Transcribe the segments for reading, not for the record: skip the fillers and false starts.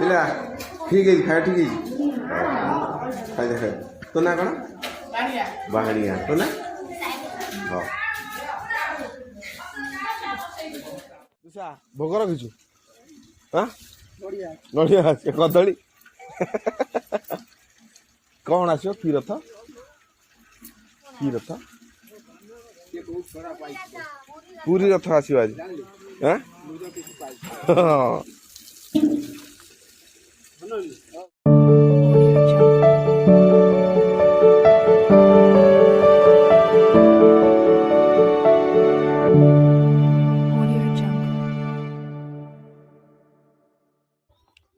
ପିଲା ଠିକ୍ ହେଇଛି ଖାଇବା ଠିକ୍ ହେଇଛି ଖାଇ ଦେଖ ତୋ ନା କ'ଣ ବାହାଣିଆ ତୋ ନା ହଁ ଭୋଗ ରଖିଛୁ ହଁ ନଡ଼ିଆ ଆସିବ କଦଳୀ କ'ଣ ଆସିବ କି ରଥ ପୁରୀ ରଥ ଆସିବ ଆଜି ହଁ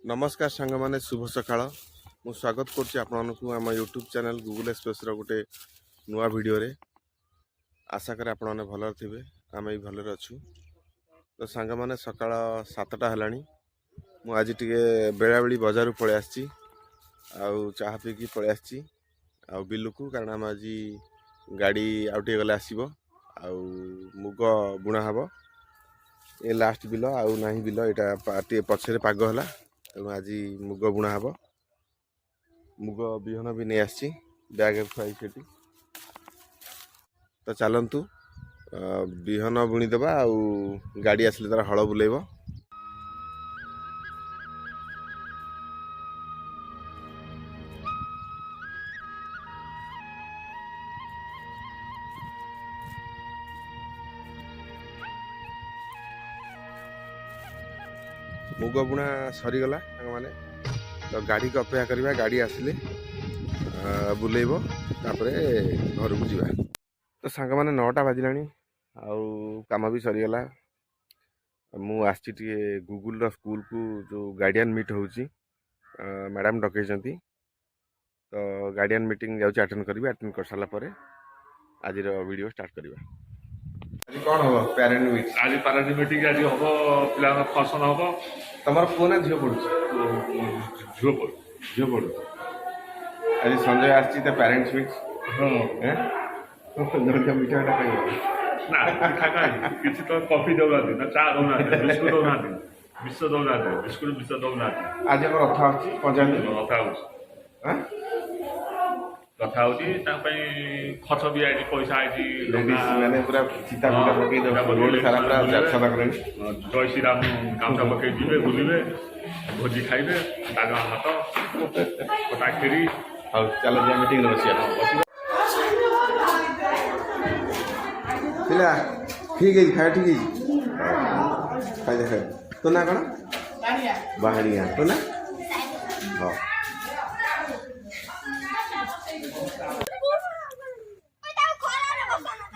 नमस्कार सांग माने शुभ सकाळ मु स्वागत करछि आपनकु आम यूट्यूब चैनल गूगल एक्सप्रेस रो गोटे नुआ वीडियो रे आशा करे आपण माने भलर थिबे आमे भी भलर अछु तो सांग माने सकाळ 7टा हलानी मु आज टिके बेळाबेळी बाजार पळे आछि आ चाहा पी की पळे आछि आ बिलुकु कारण हम आज गाड़ी आउटे गले आसीबो आ मुग बुणा हबो ए लास्ट बिल आ नाही बिल एटा पार्टी पछरे पाग हला तेणु आज मुग बुणा हम मुग बिहन भी नहीं आसी बैग थी तो चलतु बिहन बुणीदेवा आ गाड़ी आसले तार हल बुलेब मुग बुणा सरीगला माने तो गाड़ी को अपेक्षा करवा गाड़ी आसिले बुलेब तापर घर को जीवा तो सांग माने 9टा बाजिला आउ काम भी सरीगला मु आछि गूगल रो स्कूल को जो गार्डियन मीट होची मैडम डकैछंती तो गार्डियन मीटिंग जाउची अटेंड करबी अटेंड कर साला परे आज रो वीडियो स्टार्ट करबा आज कौन हम पेरेंट मीट आज पेरेंट मीटिंग आज हम पिला फंक्शन हम तमर पुओ ना झियो पड़ुछ झियो पड़ू आज संजय आछि त पेरेंट्स मीट हां हैं लड़का मीठाटा खाइ ना खाका किछि तो कॉफी दौना दे ना चा दौना दे बिस्कुट दौना दे मिश्र दौना दे बिस्कुट मिश्र दौना दे आज हम रथ आछि पंजाब रथा हो हैं रथा होची ता पई खर्च भी आइ पैसा आइ लेडीज माने पूरा चिता पिता पकई दो रोड सारा पूरा सदा करन जय श्री राम कामटा पकई दिबे बुलिबे भोजी खाइबे दागा हाथ कोटा खिरी हाउ चलो जे मीटिंग रे बसिया पिला ठीक है खाया ठीक है खाइ देख तो ना कोन बाहरिया तो ना हां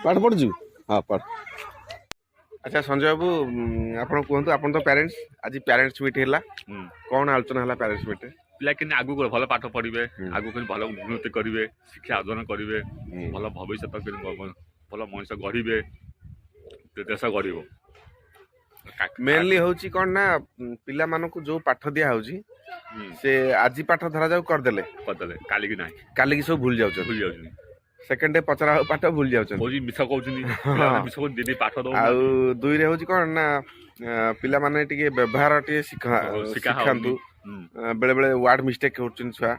पाठ पढ़ु हाँ पढ़ अच्छा संजय बाबू आप कहतु आप तो पेरेंट्स आज पेरेंट्स मीट है कौन आलोचना है पेरेंट्स मीट पिला कि आगु भल पाठ पढ़े आगु भल उन्नति करेंगे शिक्षा अर्जन करेंगे भल भविष्य भल मनुष्य गढ़े देश गढ़ मेनली हूँ कौन ना पिला मानक जो पाठ दिया होची से आज पाठ धरा जाऊ करदेले काली की ना काली की सब भूल जाऊ सेकेंड डे पचरा पाठ भूल जाऊ मिछ कहते दीदी पाठ दो आ दुई रे होची कौन ना पिला माने टिके व्यवहार टिके शिखांतु बेले बेले वर्ड मिस्टेक होचन छुआ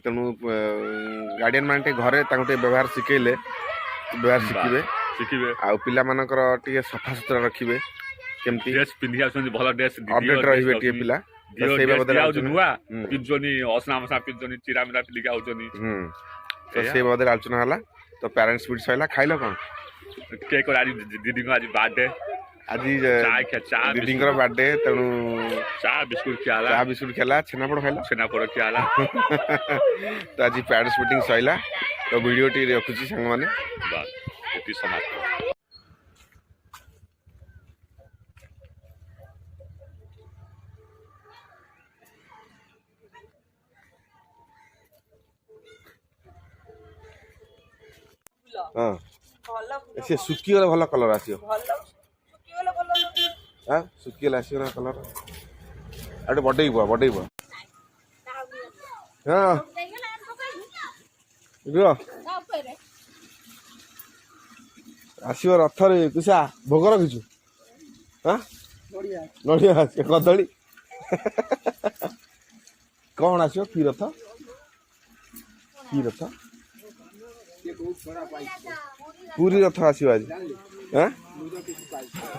तेणु गार्डियन माने घरे तांटे व्यवहार शिखेले व्यवहार शिखिबे आ पिला मानकर टिके सफा सुतरा रखिबे केमती ड्रेस पिंधि आछन भल ड्रेस अपडेट रहिबे टिके पिला सेई बदला नुवा पिजोनी असना मसा पिजोनी चिरा मिला पिलिका होचनी तो से बदल आलोचना हला तो पेरेंट्स मीट सैला खाइलो कोन केक आज दीदी को आज बर्थडे आज चा दीदी को बर्थडे तेणु चा बिस्कुट खेला छेनापोड़ खाइला छेनापोड़ खियाला तो आज पेरेंट्स मीटिंग सैला तो वीडियो टी रखुची संग माने बस एती समाप्त हाँ से सुखी गले भल कलर आसियो हाँ सुखी गले आसियो ना कलर आटे बडेइब हाँ आसियो रथ रे तुसा भोग रखिछु हाँ नड़िया कदली कौन आसो की रथ पूरी रथ आसो आज हाँ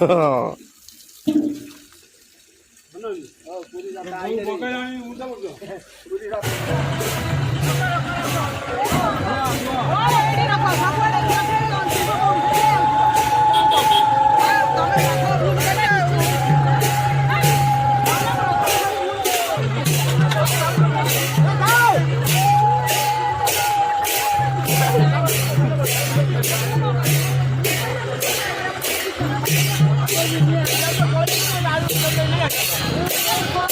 हाँ Thank you.